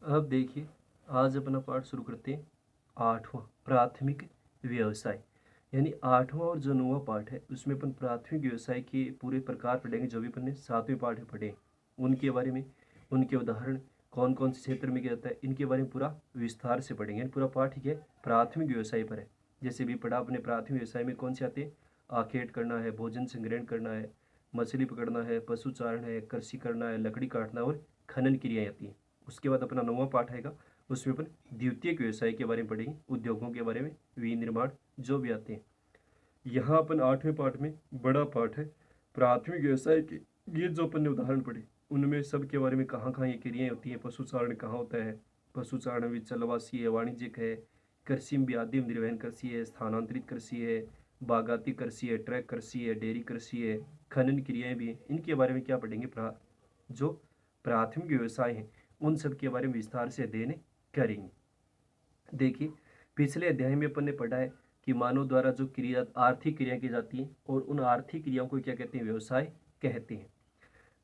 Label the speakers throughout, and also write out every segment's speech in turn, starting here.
Speaker 1: अब देखिए, आज अपना पाठ शुरू करते हैं। 8वां प्राथमिक व्यवसाय, यानी 8वां और जो 9वां पाठ है उसमें अपन प्राथमिक व्यवसाय के पूरे प्रकार पढ़ेंगे। जो भी अपन ने 7वें पाठ में पढ़े उनके बारे में, उनके उदाहरण कौन कौन से क्षेत्र में किया जाता है, इनके बारे में पूरा विस्तार से पढ़ेंगे। यानी पूरा पाठ ही है प्राथमिक व्यवसाय पर है। जैसे भी पढ़ा अपने प्राथमिक व्यवसाय में कौन से आते हैं, आखेट करना है, भोजन संग्रहण करना है, मछली पकड़ना है, पशु चारण है, कृषि करना है, लकड़ी काटना और खनन क्रियाएं आती हैं। उसके बाद अपना 9वां पाठ आएगा, उसमें अपन द्वितीयक व्यवसाय के बारे में पढ़ेंगे, उद्योगों के बारे में, विनिर्माण जो भी आते हैं। यहाँ अपन 8वें पाठ में बड़ा पाठ है प्राथमिक व्यवसाय के। ये जो अपन ने उदाहरण पढ़े उनमें सब के बारे में, कहाँ कहाँ ये क्रियाएं होती हैं, पशुचारण कहाँ होता है, पशुचारण भी चलवासी है, वाणिज्यिक है, कृषि में भी आदिम निर्वहन कृषि है, स्थानांतरित कृषि है, बागाती कृषि है, ट्रैक कृषि है, डेयरी कृषि है, खनन क्रियाएं भी हैं। इनके बारे में क्या पढ़ेंगे, जो प्राथमिक व्यवसाय हैं उन सब के बारे में विस्तार से अध्ययन करेंगे। देखिए, पिछले अध्याय में अपन ने पढ़ा है कि मानव द्वारा जो क्रिया, आर्थिक क्रिया की जाती है और उन आर्थिक क्रियाओं को क्या कहते हैं, व्यवसाय कहते हैं।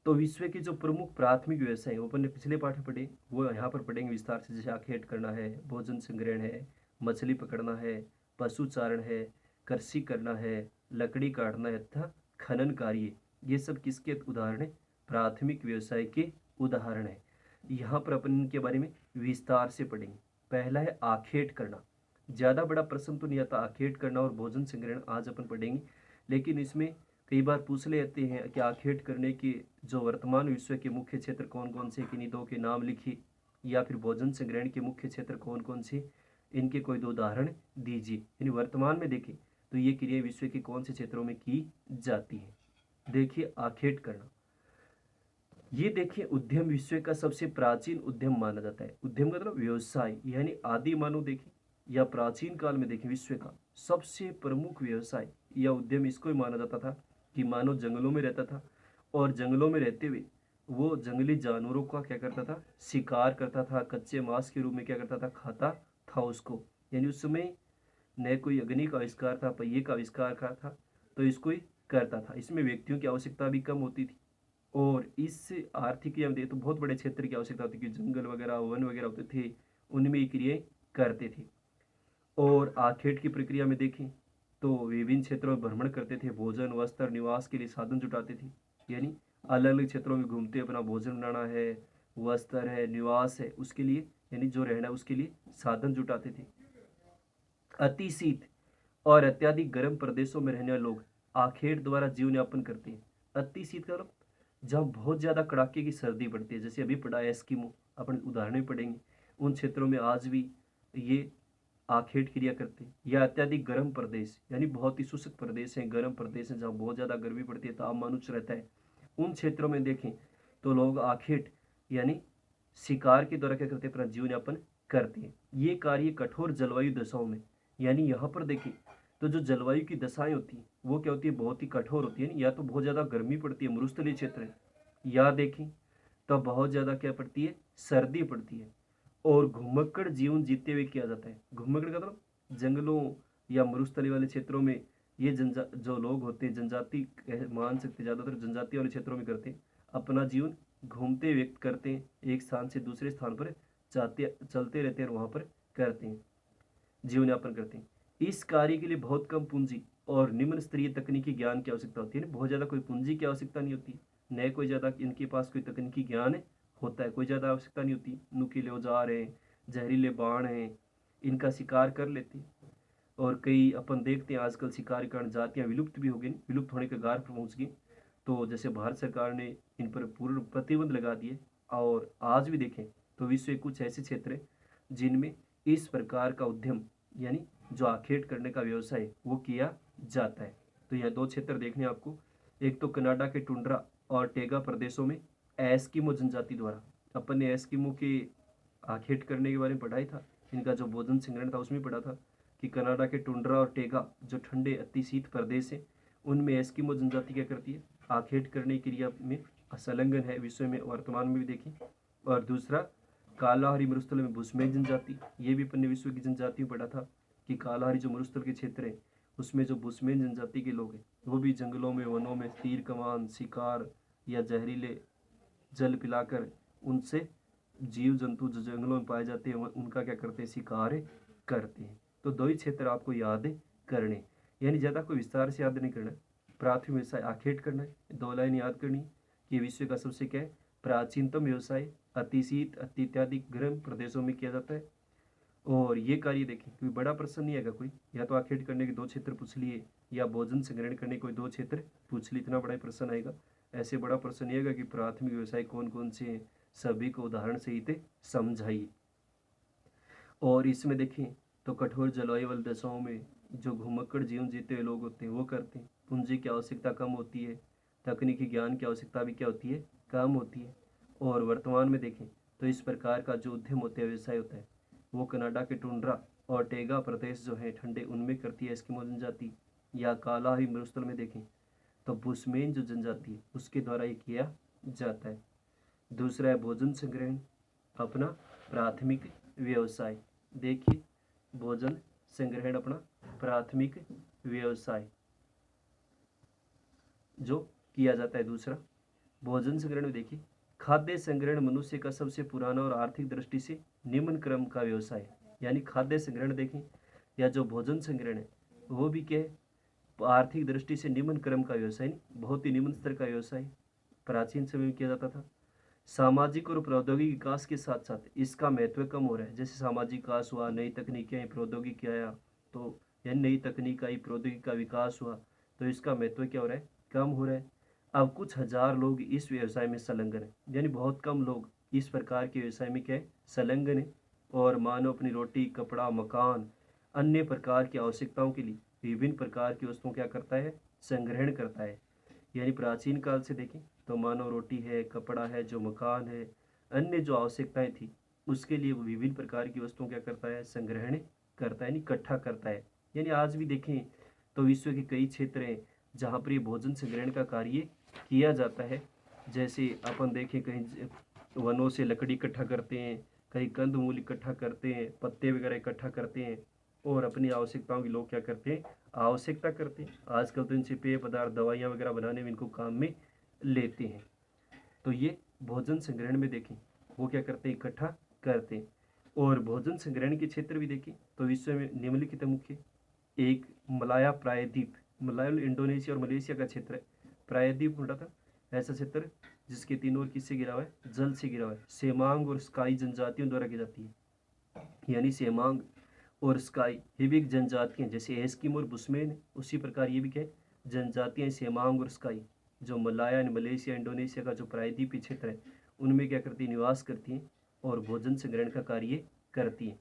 Speaker 1: तो विश्व के जो प्रमुख प्राथमिक व्यवसाय है वो अपन ने पिछले पाठ में पढ़े, वो यहाँ पर पढ़ेंगे विस्तार से। जैसे आखेट करना है, भोजन संग्रहण है, मछली पकड़ना है, पशु चारण है, कृषि करना है, लकड़ी काटना है तथा खनन कार्य। ये सब किसके उदाहरण है, प्राथमिक व्यवसाय के उदाहरण है। यहाँ पर अपन इनके बारे में विस्तार से पढ़ेंगे। पहला है आखेट करना। ज़्यादा बड़ा प्रश्न तो नहीं आता, आखेट करना और भोजन संग्रहण आज अपन पढ़ेंगे, लेकिन इसमें कई बार पूछ लेते हैं कि आखेट करने के जो वर्तमान विश्व के मुख्य क्षेत्र कौन कौन से, किन्हीं दो के नाम लिखिए, या फिर भोजन संग्रहण के मुख्य क्षेत्र कौन कौन से, इनके कोई दो उदाहरण दीजिए। यानी वर्तमान में देखें तो ये क्रिया विश्व के कौन से क्षेत्रों में की जाती है। देखिए, आखेट करना, ये देखिए उद्यम विश्व का सबसे प्राचीन उद्यम माना जाता है। उद्यम का मतलब व्यवसाय, यानी आदि मानव देखें या प्राचीन काल में देखें, विश्व का सबसे प्रमुख व्यवसाय या उद्यम इसको ही माना जाता था कि मानव जंगलों में रहता था और जंगलों में रहते हुए वो जंगली जानवरों का क्या करता था, शिकार करता था, कच्चे मांस के रूप में क्या करता था, खाता था उसको। यानी उस समय न कोई अग्नि का आविष्कार था, पहिए का आविष्कार का था, तो इसको ही करता था। इसमें व्यक्तियों की आवश्यकता भी कम होती थी और इस आर्थिक क्रिया में देखें तो बहुत बड़े क्षेत्र की आवश्यकता होती थी, कि जंगल वगैरह वन वगैरह होते थे, उनमें ये क्रियाएं करते थे। और आखेट की प्रक्रिया में देखें तो विभिन्न क्षेत्रों में भ्रमण करते थे, भोजन वस्त्र निवास के लिए साधन जुटाते थे। यानी अलग अलग क्षेत्रों में घूमते अपना भोजन बनाना है, वस्त्र है, निवास है, उसके लिए यानी जो रहना है उसके लिए साधन जुटाते थे। अति शीत और अत्याधिक गर्म प्रदेशों में रहने वाले लोग आखेट द्वारा जीवन यापन करते हैं। अति शीत का मतलब जहाँ बहुत ज़्यादा कड़ाके की सर्दी पड़ती है, जैसे अभी पढ़ा है एस्किमो, अपन उदाहरण में पढ़ेंगे, उन क्षेत्रों में आज भी ये आखेट क्रिया करते हैं। या अत्याधिक गर्म प्रदेश, यानी बहुत ही शुष्क प्रदेश है, गर्म प्रदेश है, जहाँ बहुत ज़्यादा गर्मी पड़ती है, तापमान उच्च रहता है, उन क्षेत्रों में देखें तो लोग आखेट यानी शिकार के द्वारा क्या करते हैं, अपना जीवन यापन करते हैं। ये कार्य कठोर जलवायु दशाओं में, यानी यहाँ पर देखें तो जो जलवायु की दशाएं होती हैं वो क्या होती है, बहुत ही कठोर होती है। या तो बहुत ज़्यादा गर्मी पड़ती है, मरुस्थलीय क्षेत्र है, या देखें तो बहुत ज़्यादा क्या पड़ती है, सर्दी पड़ती है। और घुमक्कड़ जीवन जीते हुए किया जाता है। घुमक्कड़ का मतलब जंगलों या मरुस्थली वाले क्षेत्रों में ये जो लोग होते हैं, जनजाति मान सकते, ज़्यादातर जनजाति वाले क्षेत्रों में करते हैं, अपना जीवन घूमते व्यक्त करते हैं, एक स्थान से दूसरे स्थान पर जाते चलते रहते हैं और वहाँ पर करते हैं, जीवन यापन करते हैं। इस कार्य के लिए बहुत कम पूंजी और निम्न स्तरीय तकनीकी ज्ञान की आवश्यकता होती है। बहुत ज़्यादा कोई पूंजी की आवश्यकता नहीं होती, न कोई ज़्यादा इनके पास कोई तकनीकी ज्ञान होता है, कोई ज़्यादा आवश्यकता नहीं होती। नुकीले औजार हैं, जहरीले बाण हैं, इनका शिकार कर लेते हैं। और कई अपन देखते हैं आजकल शिकार के कारण जातियाँ विलुप्त भी हो गई, विलुप्त होने के गार पर पहुँच गई। तो जैसे भारत सरकार ने इन पर पूर्ण प्रतिबंध लगा दिए, और आज भी देखें तो विश्व के कुछ ऐसे क्षेत्र हैं जिनमें इस प्रकार का उद्यम यानी जो आखेट करने का व्यवसाय वो किया जाता है। तो यह दो क्षेत्र देखने आपको, एक तो कनाडा के टुंड्रा और टेगा प्रदेशों में एस्किमो जनजाति द्वारा, अपन ने एस्किमो के आखेट करने के बारे में पढ़ा ही था, इनका जो भोजन संग्रहण था उसमें पढ़ा था कि कनाडा के टुंड्रा और टेगा जो ठंडे अति शीत प्रदेश है उनमें एस्किमो जनजाति क्या करती है, आखेट करने की क्रिया में संलग्न है, विश्व में वर्तमान में भी देखें। और दूसरा कालाहारी मरुस्थल में बुशमैन जनजाति, ये भी अपन ने विश्व की जनजातियों पढ़ा था कि कालाहारी जो मरुस्थल के क्षेत्र है उसमें जो बुशमैन जनजाति के लोग हैं वो भी जंगलों में, वनों में तीर कमान शिकार या जहरीले जल पिलाकर उनसे जीव जंतु जो जंगलों में पाए जाते हैं उनका क्या करते हैं, शिकार करते हैं। तो दो ही क्षेत्र आपको याद करने, यानी ज़्यादा कोई विस्तार से याद नहीं करना। प्राथमिक व्यवसाय आखेट करना है, 2 लाइन याद करनी कि विश्व का सबसे क्या है, प्राचीनतम व्यवसाय अति शीत अत्यधिक गर्म प्रदेशों में किया जाता है। और ये कार्य देखें, कोई बड़ा प्रश्न नहीं आएगा कोई, या तो आखेट करने के 2 क्षेत्र पूछ लिए या भोजन संग्रहण करने के कोई 2 क्षेत्र पूछ लिए, इतना बड़ा प्रश्न आएगा। ऐसे बड़ा प्रश्न नहीं आएगा कि प्राथमिक व्यवसाय कौन कौन से हैं, सभी को उदाहरण सहित समझाइए। और इसमें देखें तो कठोर जलवायु वाली दशाओं में जो घुमक्कड़ जीवन जीते हुए लोग होते हैं वो करते हैं। पूंजी की आवश्यकता कम होती है, तकनीकी ज्ञान की आवश्यकता भी क्या होती है, कम होती है। और वर्तमान में देखें तो इस प्रकार का जो उद्यम होते हैं, व्यवसाय होता है, वो कनाडा के टुंड्रा और टेगा प्रदेश जो है ठंडे, उनमें करती है एस्किमो जनजाति। या कालाहारी मरुस्थल में देखें तो बुशमैन जो जनजाति है उसके द्वारा ये किया जाता है। दूसरा है भोजन संग्रहण, अपना प्राथमिक व्यवसाय। देखिए भोजन संग्रहण अपना प्राथमिक व्यवसाय जो किया जाता है। दूसरा भोजन संग्रहण में देखिए खाद्य संग्रहण मनुष्य का सबसे पुराना और आर्थिक दृष्टि से निम्न क्रम का व्यवसाय है। यानी खाद्य संग्रहण देखें या जो भोजन संग्रहण है वो भी क्या है, आर्थिक दृष्टि से निम्न क्रम का व्यवसाय, नहीं बहुत ही निम्न स्तर का व्यवसाय प्राचीन समय में किया जाता था। सामाजिक और प्रौद्योगिक विकास के साथ साथ इसका महत्व कम हो रहा है। जैसे सामाजिक विकास हुआ, नई तकनीकें आई, प्रौद्योगिकी आया, तो यानी नई तकनीक आई, प्रौद्योगिकी का विकास हुआ, तो इसका महत्व क्या हो रहा है, कम हो रहा है। अब कुछ हजार लोग इस व्यवसाय में संलग्न है, यानी बहुत कम लोग इस प्रकार के व्यवसाय में क्या है, संलग्न है। और मानव अपनी रोटी, कपड़ा, मकान, अन्य प्रकार की आवश्यकताओं के लिए विभिन्न प्रकार की वस्तुओं क्या करता है, संग्रहण करता है। यानी प्राचीन काल से देखें तो मानव रोटी है, कपड़ा है, जो मकान है, अन्य जो आवश्यकताएं थी उसके लिए वो विभिन्न प्रकार की वस्तुओं क्या करता है, संग्रहण करता है, यानी इकट्ठा करता है। यानी आज भी देखें तो विश्व के कई क्षेत्र हैं जहाँ पर ये भोजन संग्रहण का कार्य किया जाता है। जैसे अपन देखें कहीं वनों से लकड़ी इकट्ठा करते हैं, कहीं कंद मूल इकट्ठा करते हैं, पत्ते वगैरह इकट्ठा करते हैं, और अपनी आवश्यकताओं की लोग क्या करते हैं, आवश्यकता करते हैं। आजकल तो इनसे पेय पदार्थ, दवाइयाँ वगैरह बनाने में इनको काम में लेते हैं। तो ये भोजन संग्रहण में देखें वो क्या करते हैं, इकट्ठा करते हैं। और भोजन संग्रहण के क्षेत्र भी देखें तो विश्व में निम्नलिखित मुख्य, एक मलाया प्रायद्वीप, मलाया इंडोनेशिया और मलेशिया का क्षेत्र है। प्रायद्वीप होता था ऐसा क्षेत्र जिसके तीनों ओर किससे घिरा हुआ है, जल से घिरा हुआ है। सेमांग और स्काई जनजातियों द्वारा की जाती है। यानी सेमांग और स्काई ये भी एक जनजातियाँ, जैसे एस्किमो और बुशमैन है, उसी प्रकार ये भी क्या है, जनजातियाँ सेमांग और स्काई, जो मलाया, मलेशिया, इंडोनेशिया का जो प्रायद्वीपीय क्षेत्र है उनमें क्या करती है, निवास करती हैं और भोजन संग्रहण का कार्य करती हैं।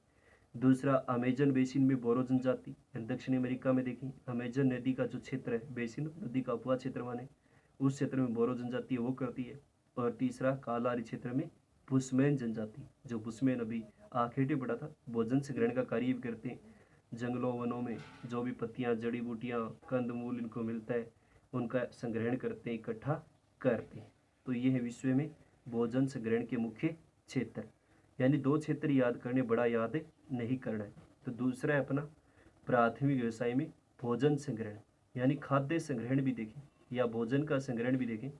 Speaker 1: दूसरा अमेजन बेसिन में बोरो जनजाति, दक्षिणी अमेरिका में देखें अमेजन नदी का जो क्षेत्र है, बेसिन नदी का उपवा क्षेत्र माने, उस क्षेत्र में बोरो जनजाति वो करती है। और तीसरा कालाहारी क्षेत्र में बुशमैन जनजाति, जो बुशमैन अभी आखेटे पड़ा था, भोजन संग्रहण का कार्य भी करते हैं। जंगलों वनों में जो भी पत्तियां, जड़ी बूटियां, कंद मूल इनको मिलता है उनका संग्रहण करते हैं, इकट्ठा करते हैं। तो ये है विश्व में भोजन संग्रहण के मुख्य क्षेत्र। यानी 2 क्षेत्र याद करने, बड़ा याद नहीं करना है। तो दूसरा है अपना प्राथमिक व्यवसाय में भोजन संग्रहण, यानी खाद्य संग्रहण भी देखें या भोजन का संग्रहण भी देखें,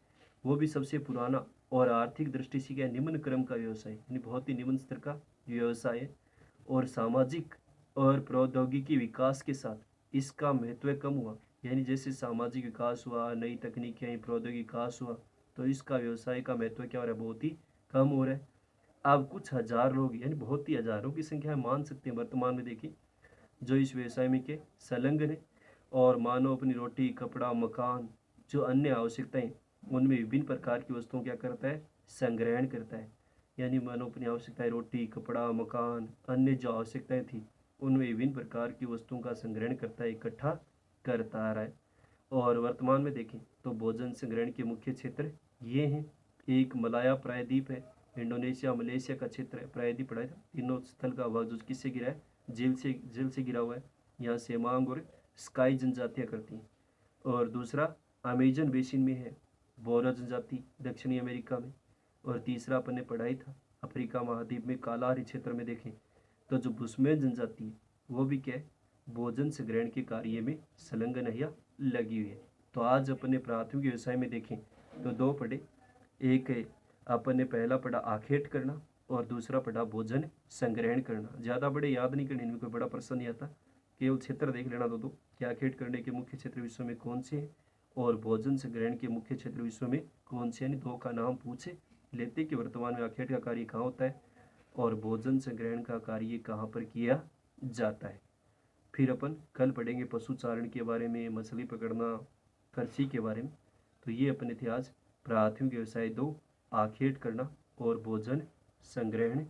Speaker 1: वो भी सबसे पुराना और आर्थिक दृष्टि से क्या निम्न क्रम का व्यवसाय, यानी बहुत ही निम्न स्तर का व्यवसाय है। और सामाजिक और प्रौद्योगिकी विकास के साथ इसका महत्व कम हुआ। यानी जैसे सामाजिक विकास हुआ, नई तकनीकें आई, प्रौद्योगिकी विकास हुआ, तो इसका व्यवसाय का महत्व क्या हो रहा है, बहुत ही कम हो रहा है। अब कुछ हजार लोग, यानी बहुत ही हजारों की संख्या मान सकते हैं वर्तमान में देखिए, जो इस व्यवसाय में के संलग्न है। और मानव अपनी रोटी, कपड़ा, मकान, जो अन्य आवश्यकताएं, उनमें विभिन्न प्रकार की वस्तुओं क्या करता है, संग्रहण करता है। यानी मानव अपनी आवश्यकताएं, रोटी, कपड़ा, मकान, अन्य जो आवश्यकताएं थी उनमें विभिन्न प्रकार की वस्तुओं का संग्रहण करता है, इकट्ठा करता आ रहा है। और वर्तमान में देखें तो भोजन संग्रहण के मुख्य क्षेत्र ये हैं। एक मलाया प्रायद्वीप है, इंडोनेशिया, मलेशिया का क्षेत्र है, प्रायद्वीप पड़ा है, तीनों स्थल का भाग जो किससे गिरा है, जेल से गिरा हुआ है। यहाँ सेमांग और स्काई जनजातियाँ करती हैं। और दूसरा अमेजन बेसिन में है बोरो जनजाति, दक्षिणी अमेरिका में। और तीसरा अपन ने पढ़ाई था अफ्रीका महाद्वीप में कालाहारी क्षेत्र में देखें तो जो बुशमैन जनजाति है वो भी क्या है, भोजन संग्रहण के कार्य में संलग्न है या लगी हुई है। तो आज अपने प्राथमिक व्यवसाय में देखें तो 2 पढ़े, एक है अपन ने पहला पढ़ा आखेट करना और दूसरा पढ़ा भोजन संग्रहण करना। ज़्यादा बड़े याद नहीं करने, इनमें कोई बड़ा प्रश्न नहीं आता, केवल क्षेत्र देख लेना दो कि आखेट करने के मुख्य क्षेत्र विश्व में कौन से हैं और भोजन संग्रहण के मुख्य क्षेत्र विश्व में कौन से, यानी दो का नाम पूछ लेते कि वर्तमान में आखेट का कार्य कहाँ होता है और भोजन संग्रहण का कार्य कहाँ पर किया जाता है। फिर अपन कल पढ़ेंगे पशु चारण के बारे में, मछली पकड़ना, कृषि के बारे में। तो ये अपने थे आज प्राथमिक व्यवसाय 2, आखेट करना और भोजन संग्रहण